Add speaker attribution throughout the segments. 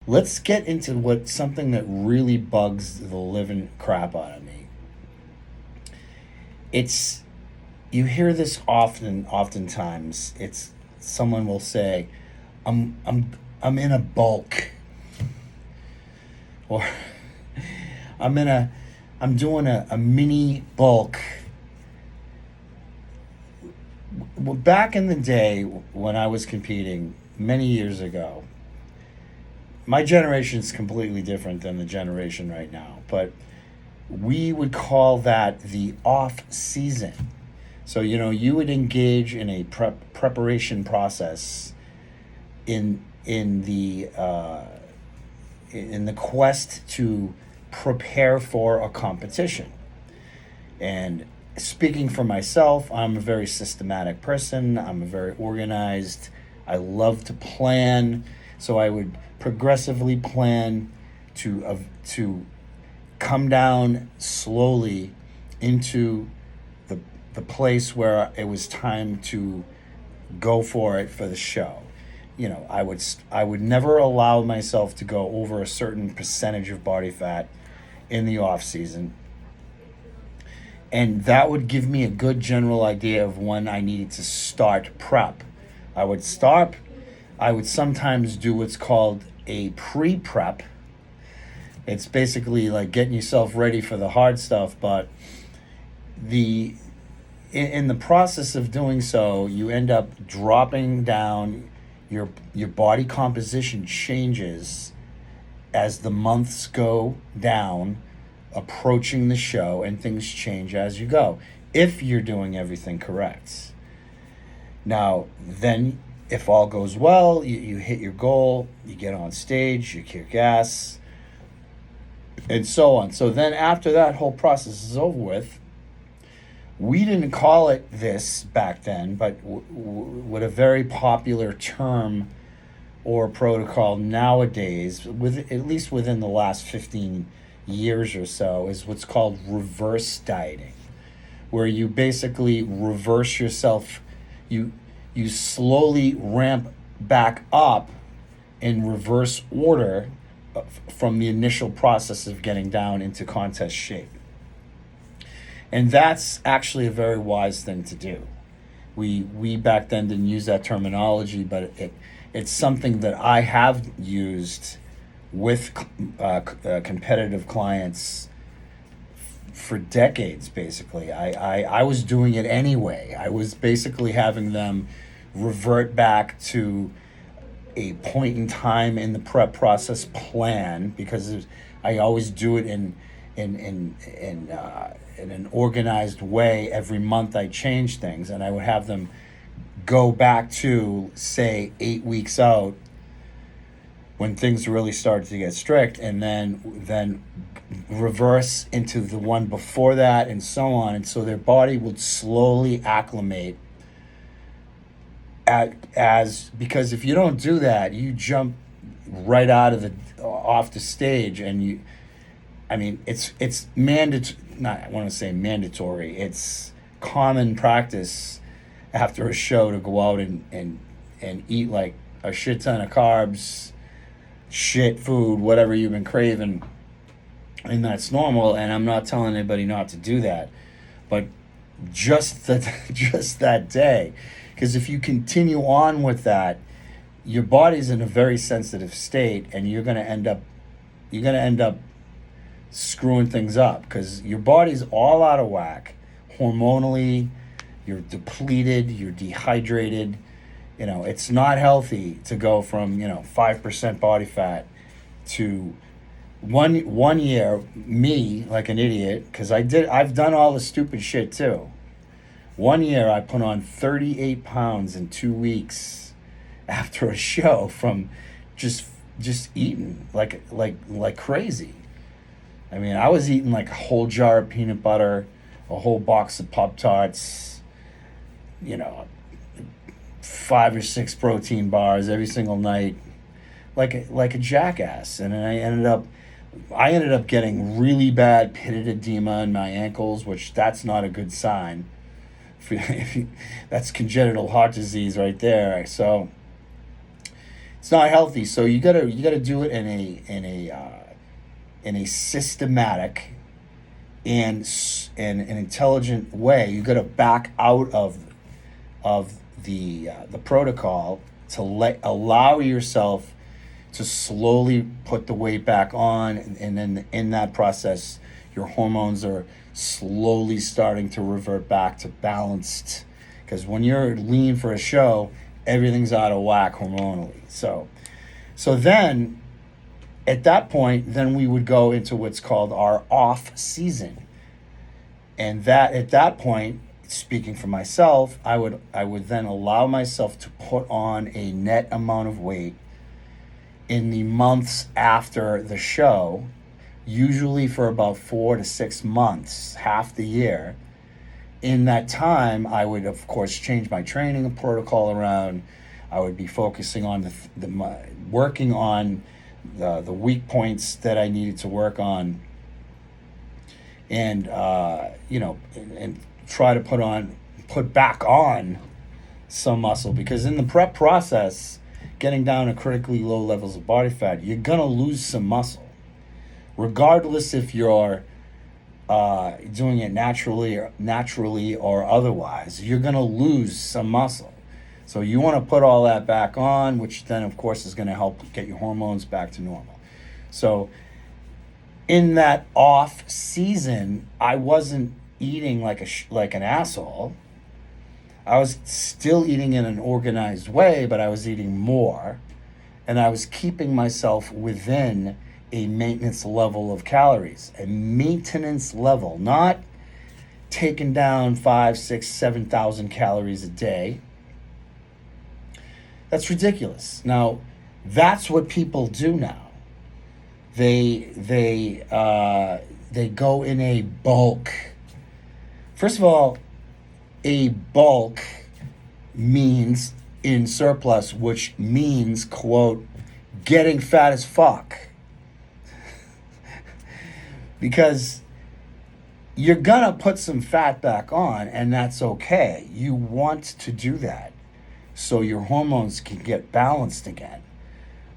Speaker 1: Let's get into what something that really bugs the living crap out of me. It's You hear this oftentimes. It's someone will say, I'm in a bulk, or I'm in a I'm doing a mini bulk. Well, back in the day when I was competing many years ago, my generation is completely different than the generation right now, but we would call that the off season. So, you would engage in a preparation process in the quest to prepare for a competition. And speaking for myself, I'm a very systematic person. I'm a very organized. I love to plan, so I would progressively plan to come down slowly into the the place where it was time to go for it for the show. I would never allow myself to go over a certain percentage of body fat in the off season, and that would give me a good general idea of when I needed to start prep. I would start. I would sometimes do what's called a pre-prep. It's basically like getting yourself ready for the hard stuff, but the in the process of doing so, you end up dropping down. Your body composition changes as the months go down, approaching the show, and things change as you go. If you're doing everything correct. Now, then, if all goes well, you hit your goal, you get on stage, you kick ass, and so on. So then, after that whole process is over we didn't call it this back then, but what a very popular term or protocol nowadays, with at least within the last 15 years or so, is what's called reverse dieting, where you basically reverse yourself. You slowly ramp back up in reverse order from the initial process of getting down into contest shape. And that's actually a very wise thing to do. We back then didn't use that terminology, but it's something that I have used with competitive clients for decades, basically. I was doing it anyway. I was basically having them revert back to a point in time in the prep process plan, because I always do it in an organized way. Every month I change things, and I would have them go back to, say, 8 weeks out when things really started to get strict, and then reverse into the one before that, and so on. And so their body would slowly acclimate because if you don't do that, you jump right out of the off the stage, and it's mandatory. Not, I want to say mandatory. It's common practice after a show to go out and eat like a shit ton of carbs, shit food, whatever you've been craving, and that's normal. And I'm not telling anybody not to do that, but just that day, because if you continue on with that, your body's in a very sensitive state, and you're gonna end up screwing things up, because your body's all out of whack hormonally. You're depleted, you're dehydrated. It's not healthy to go from 5% body fat to one year, me like an idiot, because I've done all the stupid shit too. One year I put on 38 pounds in 2 weeks after a show from just eating like crazy. I was eating like a whole jar of peanut butter, a whole box of Pop Tarts, 5 or 6 protein bars every single night, like a jackass. And then I ended up getting really bad pitted edema in my ankles, which that's not a good sign. That's congenital heart disease right there. So It's not healthy. So you gotta do it in a systematic and an intelligent way. You got to back out of the protocol to allow yourself to slowly put the weight back on, and then in that process, your hormones are slowly starting to revert back to balanced. Because when you're lean for a show, everything's out of whack hormonally. So then at that point, then we would go into what's called our off season. And that at that point, speaking for myself, I would then allow myself to put on a net amount of weight in the months after the show, usually for about 4 to 6 months, half the year. In that time, I would, of course, change my training protocol around. I would be focusing on working on the weak points that I needed to work on, and and try to put back on some muscle, because in the prep process, getting down to critically low levels of body fat, you're gonna lose some muscle, regardless if you're doing it naturally or otherwise. You're gonna lose some muscle. So you want to put all that back on, which then, of course, is going to help get your hormones back to normal. So in that off season, I wasn't eating like an asshole. I was still eating in an organized way, but I was eating more, and I was keeping myself within a maintenance level of calories. A maintenance level, not taking down 5, 6, 7,000 calories a day. That's ridiculous. Now, that's what people do now. They go in a bulk. First of all, a bulk means in surplus, which means, quote, getting fat as fuck. Because you're gonna put some fat back on, and that's okay. You want to do that so your hormones can get balanced again.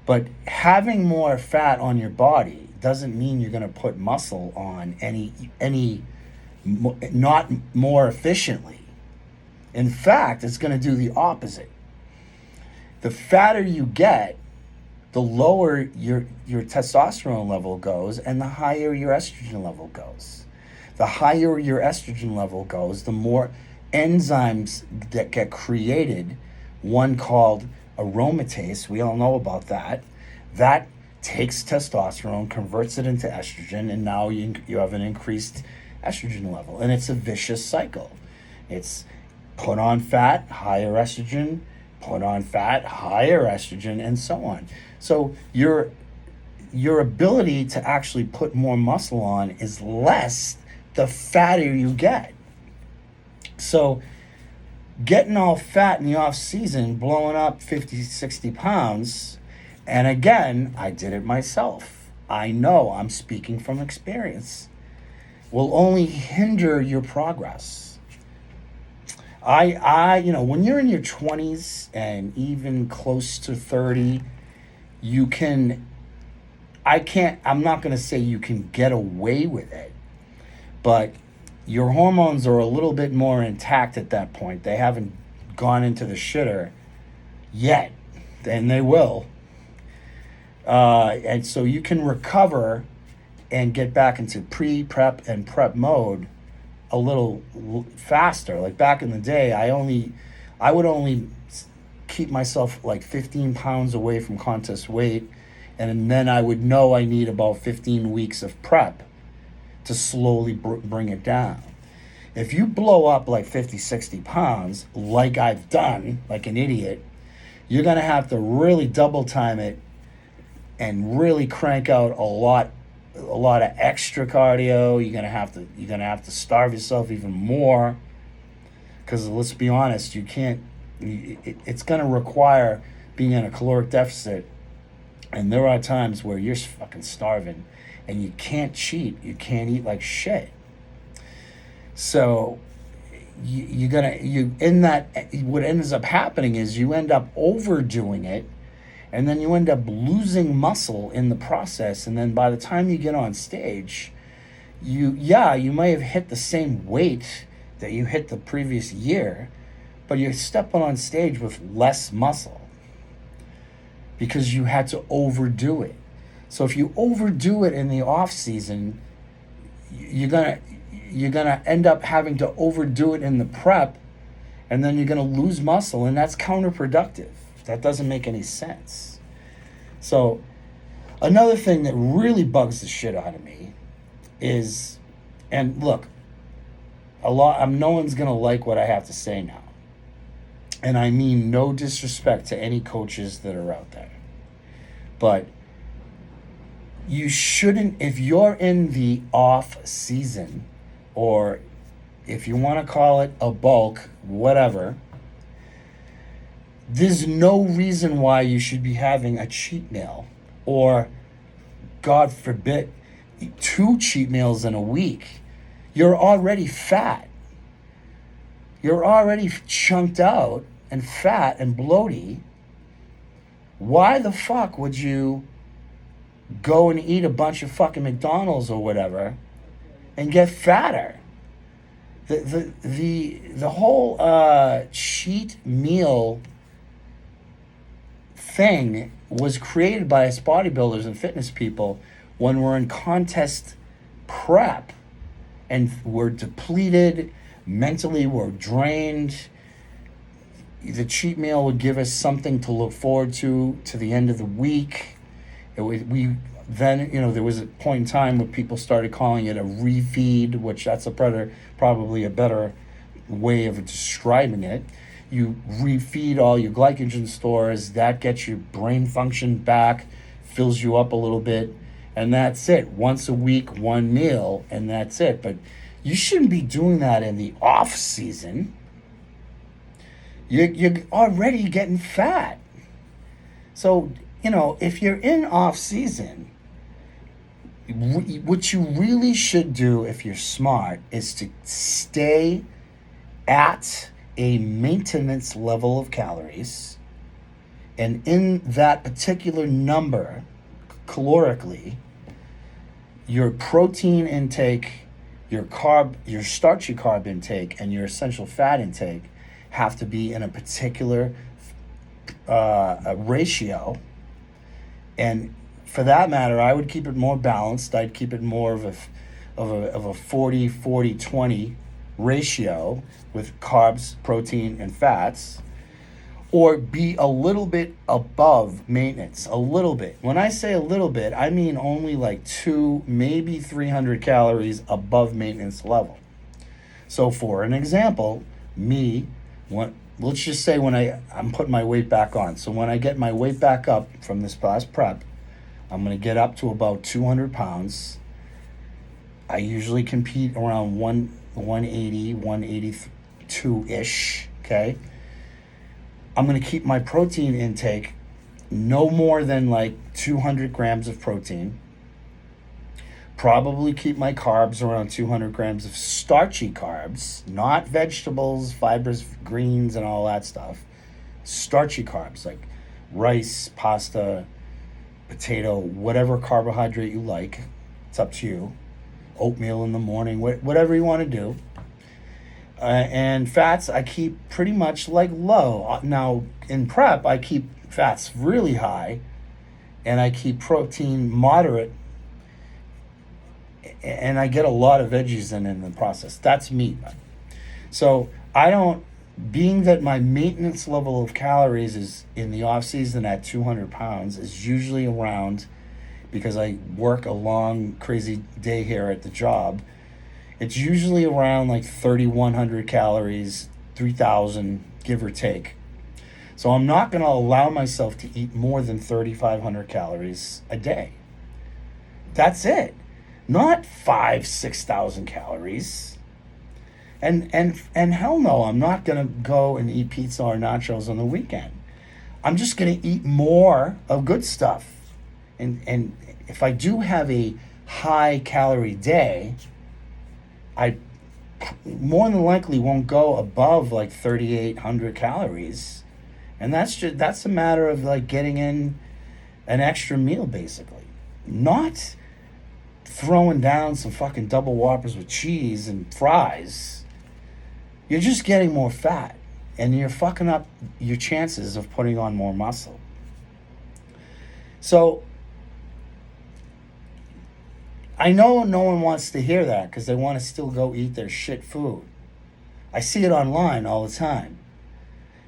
Speaker 1: But having more fat on your body doesn't mean you're going to put muscle on not more efficiently. In fact, it's going to do the opposite. The fatter you get, the lower your testosterone level goes, and the higher your estrogen level goes. The higher your estrogen level goes, the more enzymes that get created, one called aromatase, we all know about that. That takes testosterone, converts it into estrogen, and now you have an increased estrogen level. And it's a vicious cycle. It's put on fat, higher estrogen, put on fat, higher estrogen, and so on. So your ability to actually put more muscle on is less the fatter you get. So getting all fat in the off season, blowing up 50, 60 pounds, and again, I did it myself. I know, I'm speaking from experience, will only hinder your progress. When you're in your 20s and even close to 30, I'm not going to say you can get away with it, but your hormones are a little bit more intact at that point. They haven't gone into the shitter yet, and they will. And so you can recover and get back into pre-prep and prep mode a little faster. Like back in the day, I would only keep myself like 15 pounds away from contest weight, and then I would know I need about 15 weeks of prep to slowly bring it down. If you blow up like 50, 60 pounds, like I've done, like an idiot, you're going to have to really double time it and really crank out a lot of extra cardio. You're going to have to starve yourself even more, because let's be honest, it's going to require being in a caloric deficit, and there are times where you're fucking starving and you can't cheat. You can't eat like shit. So what ends up happening is you end up overdoing it, and then you end up losing muscle in the process. And then by the time you get on stage, you might have hit the same weight that you hit the previous year, but you're stepping on stage with less muscle because you had to overdo it. So if you overdo it in the off season, you're gonna end up having to overdo it in the prep, and then you're gonna lose muscle, and that's counterproductive. That doesn't make any sense. So another thing that really bugs the shit out of me is, and look, no one's gonna like what I have to say now, and I mean no disrespect to any coaches that are out there, but you shouldn't, if you're in the off season, or if you want to call it a bulk, whatever, there's no reason why you should be having a cheat meal, or God forbid, 2 cheat meals in a week. You're already fat. You're already chunked out and fat and bloaty. Why the fuck would you go and eat a bunch of fucking McDonald's or whatever and get fatter? The whole cheat meal thing was created by us bodybuilders and fitness people when we're in contest prep and we're depleted, mentally we're drained. The cheat meal would give us something to look forward to the end of the week. There was a point in time where people started calling it a refeed, which that's probably a better way of describing it. You refeed all your glycogen stores, that gets your brain function back, fills you up a little bit, and that's it. Once a week, 1 meal, and that's it. But you shouldn't be doing that in the off season. You're already getting fat. So, if you're in off season, what you really should do, if you're smart, is to stay at a maintenance level of calories, and in that particular number, calorically, your protein intake, your starchy carb intake, and your essential fat intake have to be in a particular ratio. And for that matter, I would keep it more balanced. I'd keep it more of a 40-40-20 ratio with carbs, protein, and fats, or be a little bit above maintenance. A little bit. When I say a little bit, I mean only like 2, maybe 300 calories above maintenance level. So for an example, let's just say when I'm putting my weight back on. So when I get my weight back up from this past prep, I'm going to get up to about 200 pounds. I usually compete around 180, 182-ish, okay? I'm going to keep my protein intake no more than like 200 grams of protein. Probably keep my carbs around 200 grams of starchy carbs, not vegetables, fibers, greens, and all that stuff. Starchy carbs like rice, pasta, potato, whatever carbohydrate you like. It's up to you. Oatmeal in the morning, whatever you want to do. And fats, I keep pretty much like low. Now, in prep, I keep fats really high, and I keep protein moderate, and I get a lot of veggies in the process. That's me. So being that my maintenance level of calories is in the off season at 200 pounds is usually around, because I work a long, crazy day here at the job, it's usually around like 3,100 calories, 3,000, give or take. So I'm not going to allow myself to eat more than 3,500 calories a day. That's it. Not 6,000 calories. And hell no, I'm not going to go and eat pizza or nachos on the weekend. I'm just going to eat more of good stuff. And if I do have a high calorie day, I more than likely won't go above like 3,800 calories. And that's a matter of like getting in an extra meal, basically. Not throwing down some fucking double whoppers with cheese and fries. You're just getting more fat, and you're fucking up your chances of putting on more muscle. So I know no one wants to hear that because they want to still go eat their shit food. I see it online all the time.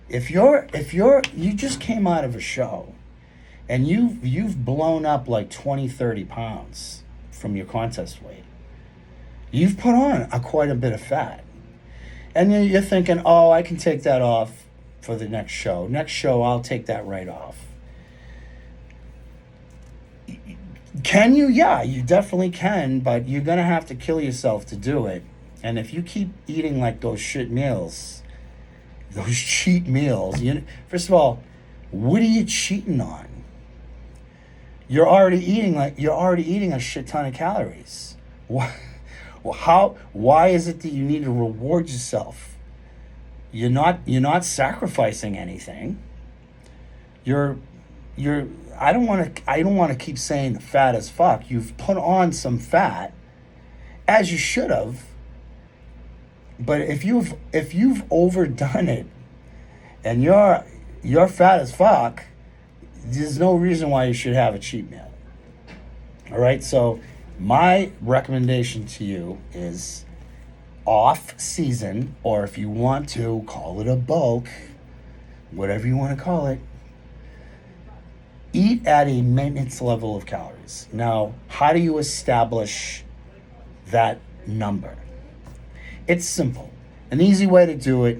Speaker 1: If you just came out of a show and you've blown up like 20, 30 pounds from your contest weight, you've put on quite a bit of fat. And you're thinking, oh, I can take that off for the next show. Next show, I'll take that right off. Can you? Yeah, you definitely can, but you're going to have to kill yourself to do it. And if you keep eating like those shit meals, those cheat meals, first of all, what are you cheating on? You're already eating a shit ton of calories. Why is it that you need to reward yourself? You're not sacrificing anything. I don't want to keep saying fat as fuck. You've put on some fat, as you should have. But if you've overdone it, and you're fat as fuck, there's no reason why you should have a cheat meal. All right, so my recommendation to you is off season, or if you want to call it a bulk, whatever you want to call it, eat at a maintenance level of calories. Now, how do you establish that number? It's simple. An easy way to do it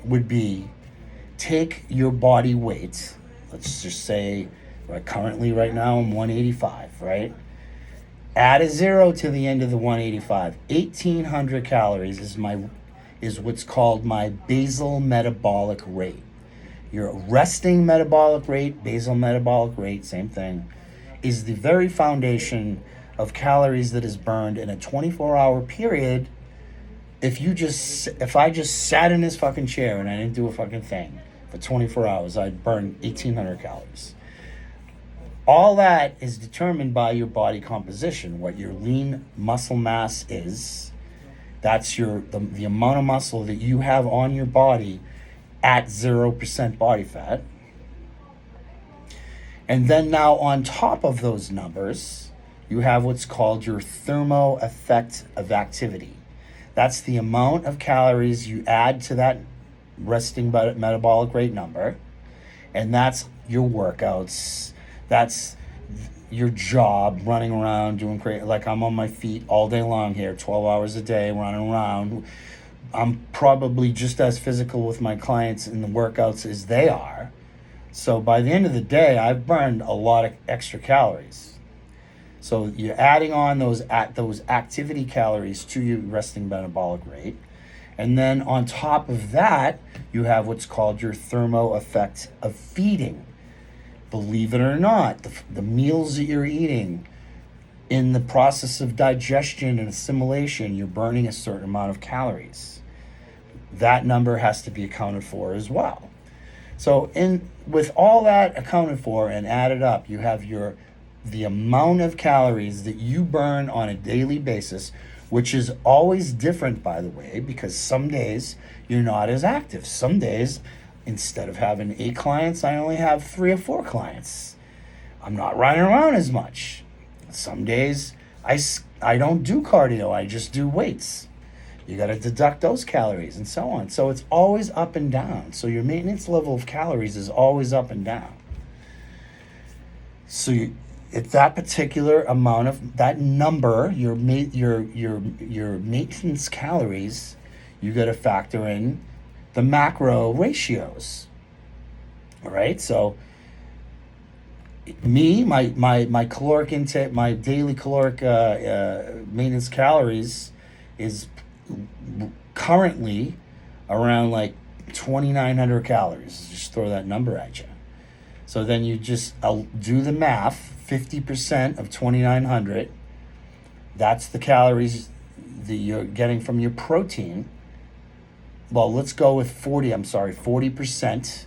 Speaker 1: would be take your body weight. Let's just say currently right now I'm 185, right? Add a 0 to the end of the 185. 1,800 calories is what's called my basal metabolic rate. Your resting metabolic rate, basal metabolic rate, same thing, is the very foundation of calories that is burned in a 24-hour period. If I just sat in this fucking chair and I didn't do a fucking thing for 24 hours, I'd burn 1,800 calories. All that is determined by your body composition, what your lean muscle mass is. That's the amount of muscle that you have on your body at 0% body fat. And then now on top of those numbers, you have what's called your thermo effect of activity. That's the amount of calories you add to that resting metabolic rate number. And that's your workouts. That's your job, running around, doing crazy. Like I'm on my feet all day long here, 12 hours a day, running around. I'm probably just as physical with my clients in the workouts as they are. So by the end of the day, I've burned a lot of extra calories. So you're adding on those activity calories to your resting metabolic rate. And then on top of that, you have what's called your thermo effect of feeding. Believe it or not, the meals that you're eating, in the process of digestion and assimilation, you're burning a certain amount of calories. That number has to be accounted for as well. So with all that accounted for and added up, you have the amount of calories that you burn on a daily basis, which is always different, by the way, because some days you're not as active. Some days, instead of having 8 clients, I only have 3 or 4 clients. I'm not running around as much. Some days I don't do cardio, I just do weights. You got to deduct those calories and so on. So it's always up and down. So your maintenance level of calories is always up and down. So at that particular amount of that number, your maintenance calories, you got to factor in the macro ratios. All right, so my caloric intake, my daily caloric maintenance calories is currently around like 2,900 calories. Just throw that number at you. So then you just do the math. 50% of 2,900, that's the calories that you're getting from your protein. Well, let's go with 40%.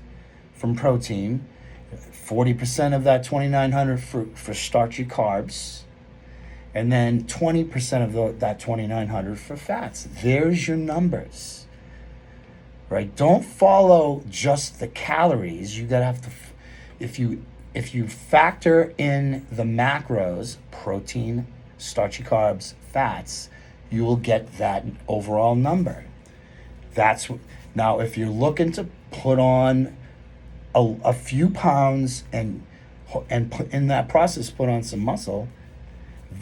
Speaker 1: from protein, 40% of that 2,900 for starchy carbs, and then 20% of that 2,900 for fats. There's your numbers, right? Don't follow just the calories. You gotta have to, if you factor in the macros, protein, starchy carbs, fats, you will get that overall number. Now, if you're looking to put on a few pounds and put in that process, put on some muscle,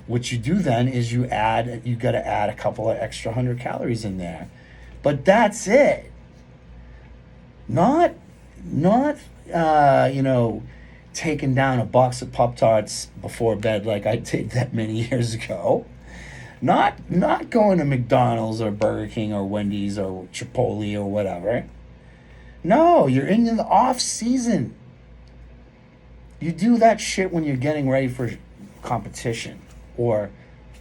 Speaker 1: what you do then is you got to add a couple of extra 100 calories in there, but that's it. Not taking down a box of Pop-Tarts before bed like I did that many years ago. Not going to McDonald's or Burger King or Wendy's or Chipotle or whatever. No, you're in the off season. You do that shit when you're getting ready for competition. Or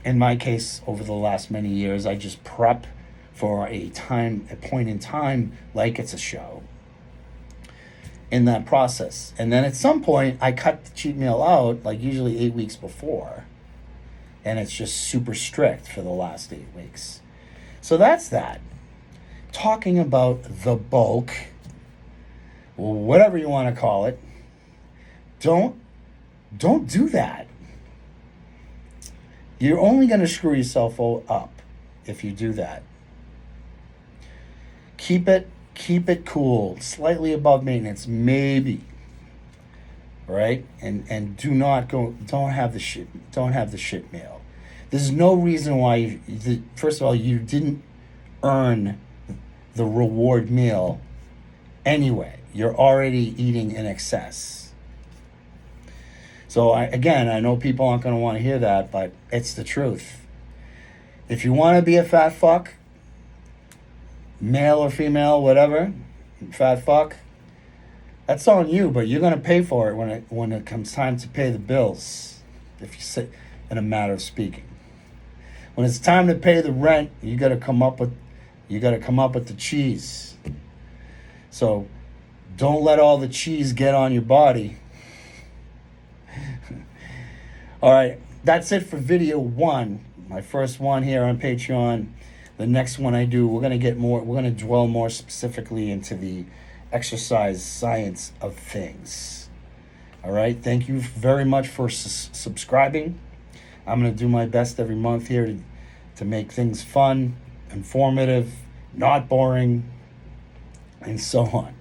Speaker 1: in my case, over the last many years, I just prep for a point in time like it's a show in that process. And then at some point, I cut the cheat meal out, like usually 8 weeks before. And it's just super strict for the last 8 weeks. So that's that. Talking about the bulk, whatever you want to call it, don't do that. You're only going to screw yourself up if you do that. Keep it cool, slightly above maintenance, maybe. Right? And don't have the shit meal. There's no reason why first of all, you didn't earn the reward meal anyway. You're already eating in excess. So I know people aren't going to want to hear that, but it's the truth. If you want to be a fat fuck, male or female, whatever, fat fuck, that's on you, but you're going to pay for it when it comes time to pay the bills, if you say, in a matter of speaking. When it's time to pay the rent, you got to come up with the cheese. So don't let all the cheese get on your body. All right, that's it for video 1, my first one here on Patreon. The next one I do, we're going to dwell more specifically into the exercise science of things. All right, thank you very much for subscribing. I'm going to do my best every month here to make things fun, informative, not boring, and so on.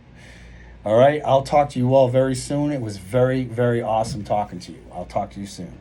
Speaker 1: All right, I'll talk to you all very soon. It was very, very awesome talking to you. I'll talk to you soon.